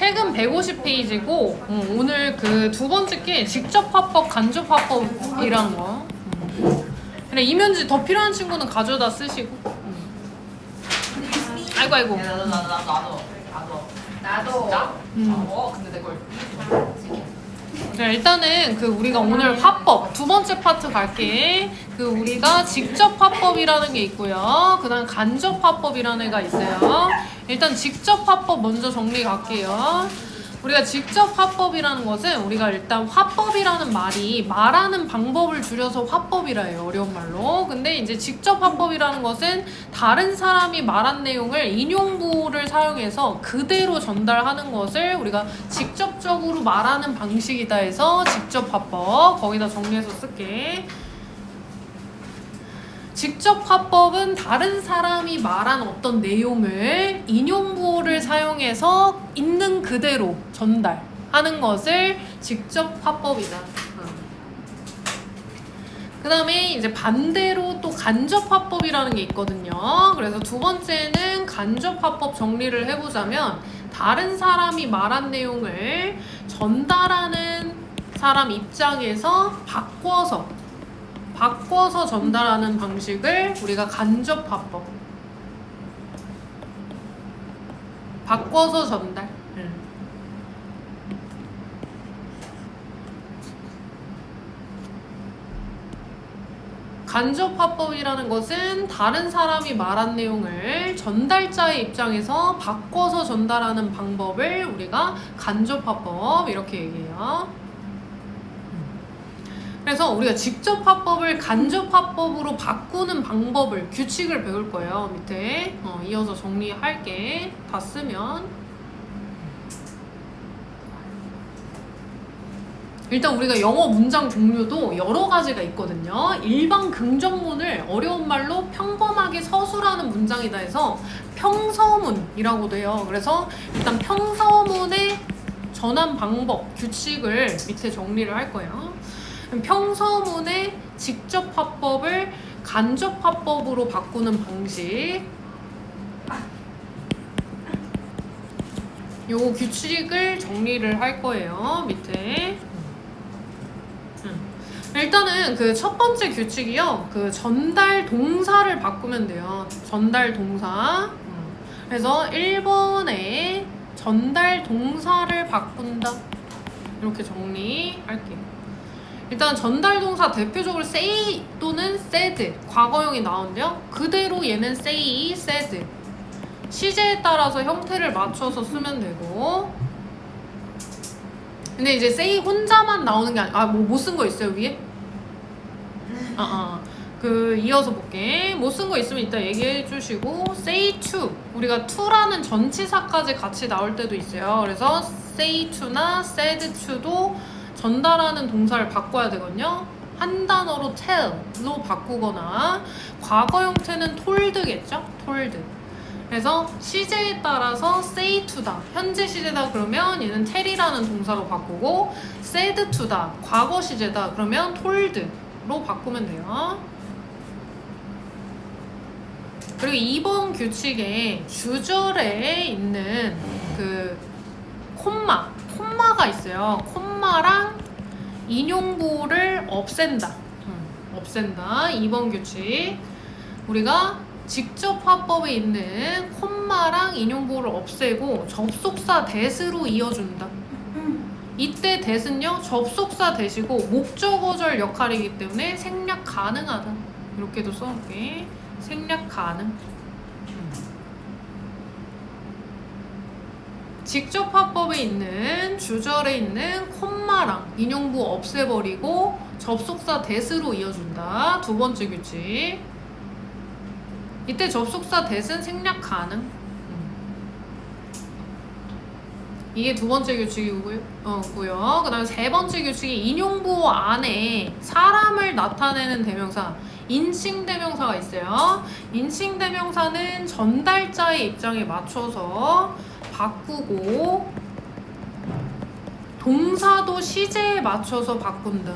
책은 150페이지고 오늘 그 두 번째 게 직접 화법, 간접 화법이라는 거. 그래, 이면지 더 필요한 친구는 가져다 쓰시고. 아이고 아이고. 나도. 진짜? 근데 내 걸. 네, 일단은 그 우리가 오늘 화법 두 번째 파트 갈게. 그 우리가 직접 화법이라는 게 있고요. 그다음 간접 화법이라는 애가 있어요. 일단 직접 화법 먼저 정리 갈게요. 우리가 직접 화법이라는 것은 우리가 일단 화법이라는 말이 말하는 방법을 줄여서 화법이라 해요. 어려운 말로. 근데 이제 직접 화법이라는 것은 다른 사람이 말한 내용을 인용부를 사용해서 그대로 전달하는 것을 우리가 직접적으로 말하는 방식이다 해서 직접 화법. 거기다 정리해서 쓸게. 직접 화법은 다른 사람이 말한 어떤 내용을 인용부호를 사용해서 있는 그대로 전달하는 것을 직접 화법이다. 그 다음에 이제 반대로 또 간접 화법이라는 게 있거든요. 그래서 두 번째는 간접 화법 정리를 해보자면 다른 사람이 말한 내용을 전달하는 사람 입장에서 바꿔서 전달하는 방식을 우리가 간접 화법. 바꿔서 전달. 간접 화법이라는 것은 다른 사람이 말한 내용을 전달자의 입장에서 바꿔서 전달하는 방법을 우리가 간접 화법 이렇게 얘기해요. 그래서 우리가 직접 화법을 간접 화법으로 바꾸는 방법을 규칙을 배울 거예요. 밑에 이어서 정리할게. 다 쓰면 일단 우리가 영어 문장 종류도 여러 가지가 있거든요. 일반 긍정문을 어려운 말로 평범하게 서술하는 문장이다 해서 평서문이라고도 해요. 그래서 일단 평서문의 전환 방법, 규칙을 밑에 정리를 할 거예요. 평서문의 직접 화법을 간접 화법으로 바꾸는 방식, 요 규칙을 정리를 할 거예요. 밑에. 일단은 그 첫 번째 규칙이요. 그 전달 동사를 바꾸면 돼요. 전달 동사. 그래서 1번에 전달 동사를 바꾼다. 이렇게 정리할게요. 일단 전달 동사 대표적으로 say 또는 said 과거형이 나오는데요. 그대로 얘는 say, said. 시제에 따라서 형태를 맞춰서 쓰면 되고. 근데 이제 say 혼자만 나오는 게 아니라 뭐 못 쓴 거 있어요 위에? 그 이어서 볼게. 못 쓴 거 있으면 이따 얘기해 주시고. say to 우리가 to라는 전치사까지 같이 나올 때도 있어요. 그래서 say to나 said to도 전달하는 동사를 바꿔야 되거든요. 한 단어로 tell로 바꾸거나 과거 형태는 told겠죠? told. 그래서 시제에 따라서 say to다. 현재 시제다 그러면 얘는 tell이라는 동사로 바꾸고 said to다. 과거 시제다 그러면 told로 바꾸면 돼요. 그리고 2번 규칙에 주절에 있는 그 콤마가 있어요. 콤마랑 인용부호를 없앤다. 없앤다. 2번 규칙. 우리가 직접 화법에 있는 콤마랑 인용부호를 없애고 접속사 that으로 이어준다. 이때 that은요 접속사 that이고 목적어절 역할이기 때문에 생략 가능하다. 이렇게도 써볼게. 생략 가능. 직접 화법에 있는 주절에 있는 콤마랑 인용부 없애버리고 접속사 that으로 이어준다. 두 번째 규칙. 이때 접속사 that은 생략 가능. 이게 두 번째 규칙이고요. 그 다음에 세 번째 규칙이 인용부 안에 사람을 나타내는 대명사 인칭대명사가 있어요. 인칭대명사는 전달자의 입장에 맞춰서 바꾸고 동사도 시제에 맞춰서 바꾼다.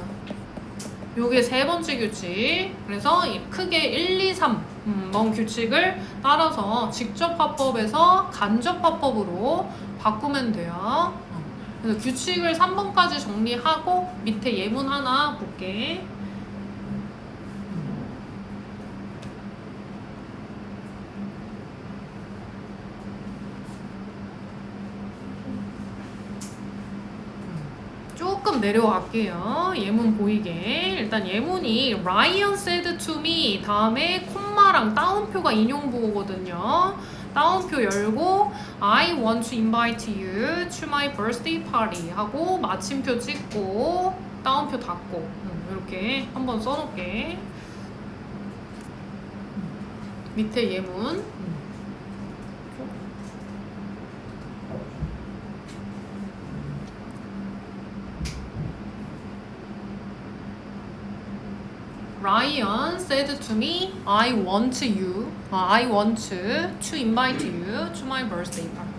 요게 세 번째 규칙. 그래서 크게 1, 2, 3 뭔 규칙을 따라서 직접 화법에서 간접 화법으로 바꾸면 돼요. 그래서 규칙을 3번까지 정리하고 밑에 예문 하나 볼게. 조금 내려갈게요. 예문 보이게. 일단 예문이 Ryan said to me 다음에 콤마랑 따옴표가 인용부호거든요. 따옴표 열고 I want to invite you to my birthday party 하고 마침표 찍고 따옴표 닫고 이렇게 한번 써놓을게. 밑에 예문 Ryan said to me, I want to invite you to my birthday party.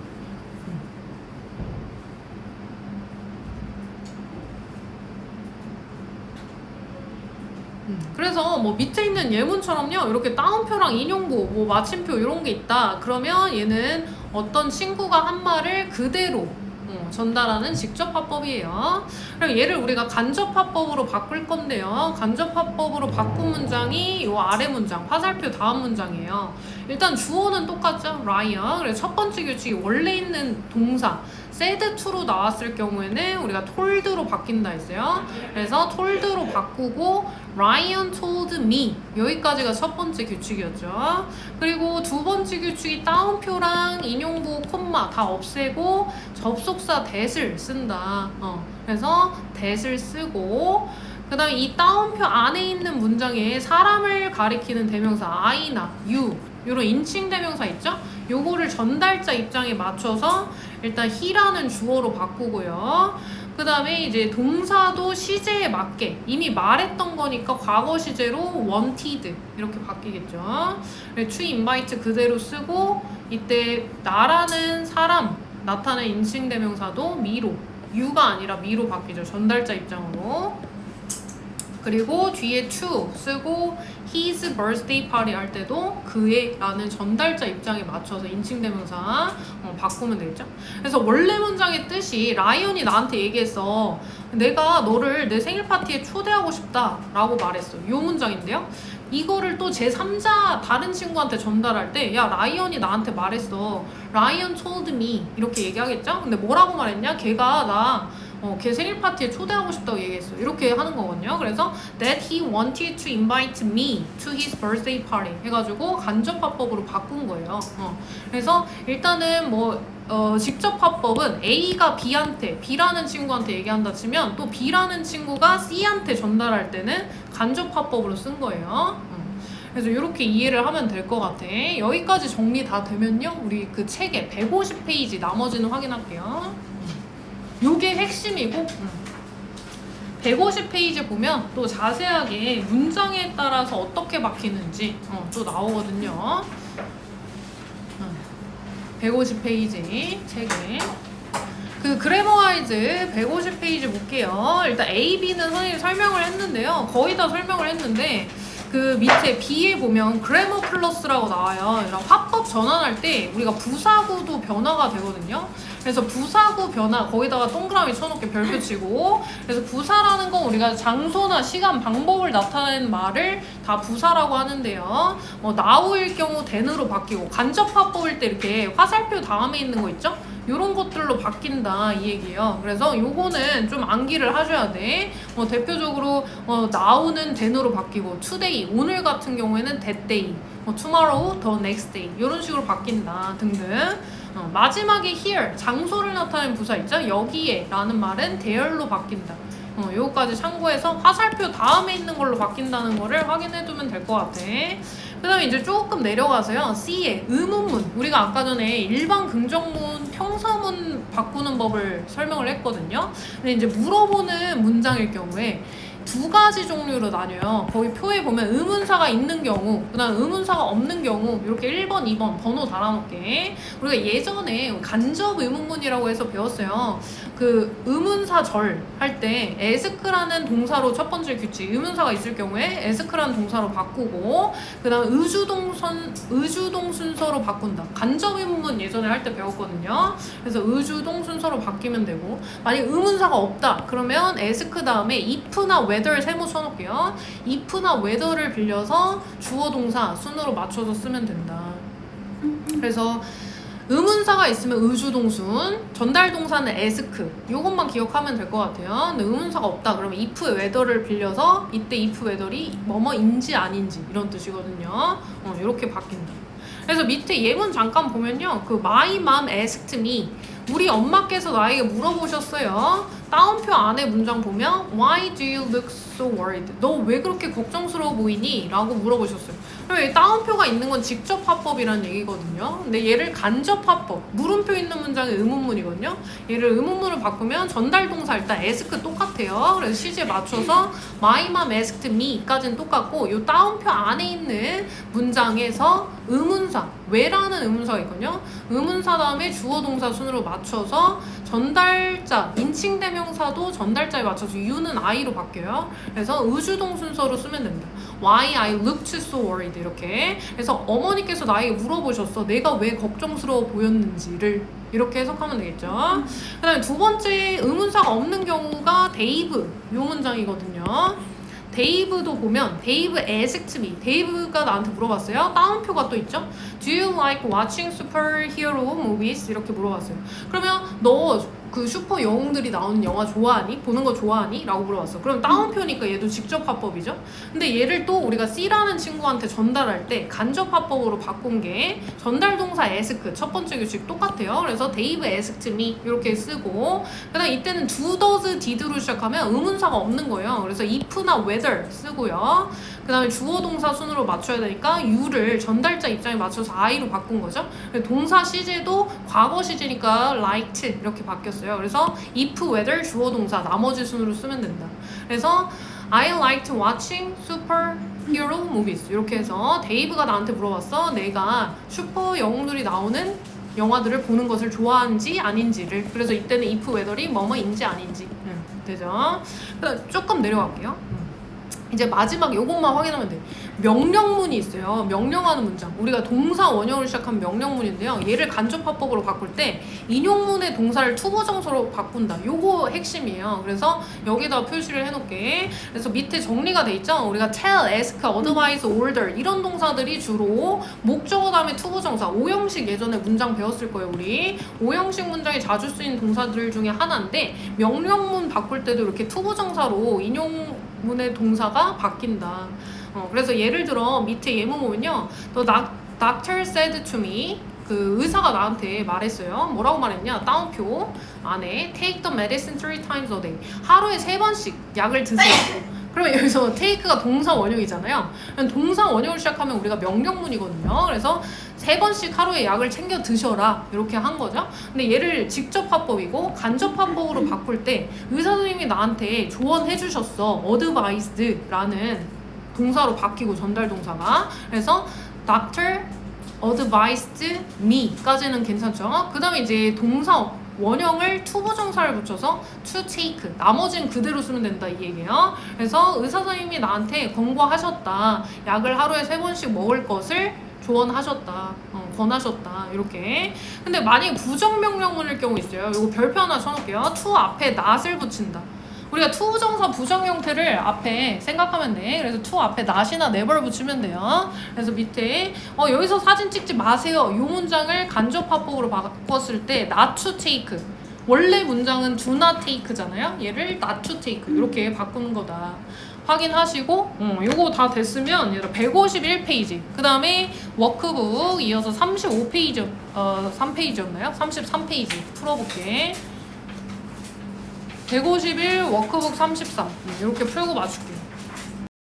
그래서 뭐 밑에 있는 예문처럼요, 이렇게 따옴표랑 인용부, 뭐 마침표 이런 게 있다. 그러면 얘는 어떤 친구가 한 말을 그대로 전달하는 직접 화법이에요. 그럼 얘를 우리가 간접 화법으로 바꿀 건데요. 간접 화법으로 바꾼 문장이 이 아래 문장, 화살표 다음 문장이에요. 일단 주어는 똑같죠, Ryan. 그래서 첫 번째 규칙이 원래 있는 동사 said to로 나왔을 경우에는 우리가 told로 바뀐다 했어요. 그래서 told로 바꾸고 Ryan told me 여기까지가 첫 번째 규칙이었죠. 그리고 두 번째 규칙이 따옴표랑 인용부 콤마 다 없애고 접속사 that을 쓴다. 그래서 that을 쓰고 그 다음에 이 따옴표 안에 있는 문장에 사람을 가리키는 대명사 I나 you 이런 인칭 대명사 있죠? 요거를 전달자 입장에 맞춰서 일단 he라는 주어로 바꾸고요. 그 다음에 이제 동사도 시제에 맞게 이미 말했던 거니까 과거 시제로 wanted 이렇게 바뀌겠죠. to invite 그대로 쓰고 이때 나라는 사람 나타낸 인칭 대명사도 me로 you가 아니라 me로 바뀌죠. 전달자 입장으로. 그리고 뒤에 to 쓰고 his birthday party 할 때도 그의 라는 전달자 입장에 맞춰서 인칭대명사 바꾸면 되겠죠. 그래서 원래 문장의 뜻이 라이언이 나한테 얘기했어. 내가 너를 내 생일 파티에 초대하고 싶다 라고 말했어. 이 문장인데요. 이거를 또 제3자 다른 친구한테 전달할 때 야 라이언이 나한테 말했어. 라이언 told me 이렇게 얘기하겠죠. 근데 뭐라고 말했냐? 걔가 걔 생일 파티에 초대하고 싶다고 얘기했어. 이렇게 하는 거거든요. 그래서 that he wanted to invite me to his birthday party 해가지고 간접 화법으로 바꾼 거예요. 그래서 일단은 직접 화법은 A가 B한테, B라는 친구한테 얘기한다 치면 또 B라는 친구가 C한테 전달할 때는 간접 화법으로 쓴 거예요. 그래서 이렇게 이해를 하면 될 것 같아. 여기까지 정리 다 되면요. 우리 그 책에 150페이지 나머지는 확인할게요. 요게 핵심이고 150페이지 보면 또 자세하게 문장에 따라서 어떻게 바뀌는지 또 나오거든요. 150페이지 책에 그 그래머와이즈 150페이지 볼게요. 일단 A, B는 선생님이 설명을 했는데요. 거의 다 설명을 했는데 그 밑에 B에 보면 그래머 플러스라고 나와요. 이런 화법 전환할 때 우리가 부사구도 변화가 되거든요. 그래서 부사구 변화 거기다가 동그라미 쳐놓게 별표 치고 그래서 부사라는 건 우리가 장소나 시간 방법을 나타내는 말을 다 부사라고 하는데요. now일 경우 then으로 바뀌고 간접 화법일 때 이렇게 화살표 다음에 있는 거 있죠? 요런 것들로 바뀐다 이 얘기예요. 그래서 요거는 좀 암기를 하셔야 돼. 대표적으로 now는 then으로 바뀌고 today 오늘 같은 경우에는 that day tomorrow the next day 이런 식으로 바뀐다 등등. 마지막에 here 장소를 나타내는 부사 있죠? 여기에 라는 말은 there로 바뀐다. 요거까지 참고해서 화살표 다음에 있는 걸로 바뀐다는 거를 확인해 두면 될 것 같아. 그 다음에 이제 조금 내려가서요. C에 의문문 우리가 아까 전에 일반 긍정문 평서문 바꾸는 법을 설명을 했거든요. 근데 이제 물어보는 문장일 경우에 두 가지 종류로 나뉘어요. 거기 표에 보면 의문사가 있는 경우, 그 다음 의문사가 없는 경우 이렇게 1번, 2번 번호 달아놓게. 우리가 예전에 간접 의문문이라고 해서 배웠어요. 그 의문사절 할 때 as크라는 동사로 첫 번째 규칙, 의문사가 있을 경우에 as크라는 동사로 바꾸고, 그 다음 의주동 순서로 바꾼다. 간접 의문문 예전에 할 때 배웠거든요. 그래서 의주동 순서로 바뀌면 되고, 만약 의문사가 없다 그러면 ask 다음에 if나 whether 세모 쳐놓을게요. if나 whether를 빌려서 주어 동사 순으로 맞춰서 쓰면 된다. 그래서 의문사가 있으면 의주동순, 전달동사는 ask, 요것만 기억하면 될 것 같아요. 근데 의문사가 없다 그러면 if, whether를 빌려서 이때 if, whether이 뭐뭐인지 아닌지 이런 뜻이거든요. 이렇게 바뀐다. 그래서 밑에 예문 잠깐 보면요, 그 my mom asked me, 우리 엄마께서 나에게 물어보셨어요. 따옴표 안에 문장 보면 Why do you look so worried? 너 왜 그렇게 걱정스러워 보이니? 라고 물어보셨어요. 그럼 이 따옴표가 있는 건 직접 화법이라는 얘기거든요. 근데 얘를 간접 화법, 물음표 있는 문장의 의문문이거든요. 얘를 의문문으로 바꾸면 전달동사 일단 ask 똑같아요. 그래서 시제에 맞춰서 My mom asked me까지는 똑같고, 이 따옴표 안에 있는 문장에서 의문사, 왜라는 의문사가 있거든요. 의문사 다음에 주어 동사 순으로 맞춰서 전달자, 인칭 대명사도 전달자에 맞춰서 you는 I로 바뀌어요. 그래서 의주동 순서로 쓰면 됩니다. Why I looked so worried 이렇게. 그래서 어머니께서 나에게 물어보셨어. 내가 왜 걱정스러워 보였는지를 이렇게 해석하면 되겠죠. 그 다음에 두 번째 의문사가 없는 경우가 데이브 요 문장이거든요. 데이브도 보면 데이브 asked me, 데이브가 나한테 물어봤어요. 따옴표가 또 있죠. Do you like watching superhero movies? 이렇게 물어봤어요. 그러면 너 그 슈퍼 영웅들이 나오는 영화 좋아하니? 보는 거 좋아하니? 라고 물어봤어. 그럼 따옴표니까 얘도 직접 화법이죠. 근데 얘를 또 우리가 C라는 친구한테 전달할 때 간접 화법으로 바꾼 게 전달동사 ask 첫 번째 규칙 똑같아요. 그래서 데이브 asked me 이렇게 쓰고, 그 다음 이때는 do, does, did로 시작하면 의문사가 없는 거예요. 그래서 if나 whether 쓰고요. 그 다음에 주어 동사 순으로 맞춰야 되니까 you를 전달자 입장에 맞춰서 I로 바꾼 거죠. 동사 시제도 과거 시제니까 liked 이렇게 바뀌었어요. 그래서 if, whether 주어 동사 나머지 순으로 쓰면 된다. 그래서 I liked watching superhero movies 이렇게 해서 데이브가 나한테 물어봤어. 내가 슈퍼 영웅들이 나오는 영화들을 보는 것을 좋아하는지 아닌지를. 그래서 이때는 if, whether이 뭐뭐인지 아닌지 되죠. 조금 내려갈게요. 이제 마지막 요것만 확인하면 돼. 명령문이 있어요. 명령하는 문장. 우리가 동사 원형으로 시작한 명령문인데요. 얘를 간접 화법으로 바꿀 때 인용문의 동사를 투부정사로 바꾼다. 요거 핵심이에요. 그래서 여기다 표시를 해놓게. 그래서 밑에 정리가 돼 있죠. 우리가 tell, ask, advise, order 이런 동사들이 주로 목적어 다음에 투부정사 5형식 예전에 문장 배웠을 거예요. 우리 5형식 문장에 자주 쓰이는 동사들 중에 하나인데, 명령문 바꿀 때도 이렇게 투부정사로 인용문의 동사가 바뀐다. 그래서 예를 들어 밑에 예문 보면요, The doctor said to me, 그 의사가 나한테 말했어요. 뭐라고 말했냐? 따옴표 안에 take the medicine 3 times a day, 하루에 3번씩 약을 드세요. 그러면 여기서 take가 동사 원형이잖아요. 동사 원형을 시작하면 우리가 명령문이거든요. 그래서 3번씩 하루에 약을 챙겨 드셔라 이렇게 한 거죠. 근데 얘를 직접 화법이고 간접 화법으로 바꿀 때 의사 선생님이 나한테 조언해 주셨어. advised라는 동사로 바뀌고 전달 동사가. 그래서 doctor advised me까지는 괜찮죠. 그 다음에 이제 동사 원형을 투부정사를 붙여서 to take, 나머지는 그대로 쓰면 된다 이 얘기예요. 그래서 의사 선생님이 나한테 권고하셨다. 약을 하루에 3번씩 먹을 것을 조언하셨다, 권하셨다 이렇게. 근데 만약에 부정명령문일 경우 있어요. 이거 별표 하나 쳐놓을게요. to 앞에 not을 붙인다. 우리가 투부정사 부정 형태를 앞에 생각하면 돼. 그래서 to 앞에 not이나 never를 붙이면 돼요. 그래서 밑에 여기서 사진 찍지 마세요. 이 문장을 간접 화법으로 바꿨을 때 not to take, 원래 문장은 do not take잖아요. 얘를 not to take 이렇게 바꾸는 거다. 확인하시고 요거 다 됐으면 151페이지, 그 다음에 워크북 이어서 35페이지 3페이지였나요? 33페이지 풀어볼게. 151 워크북 33 이렇게 풀고 맞출게요.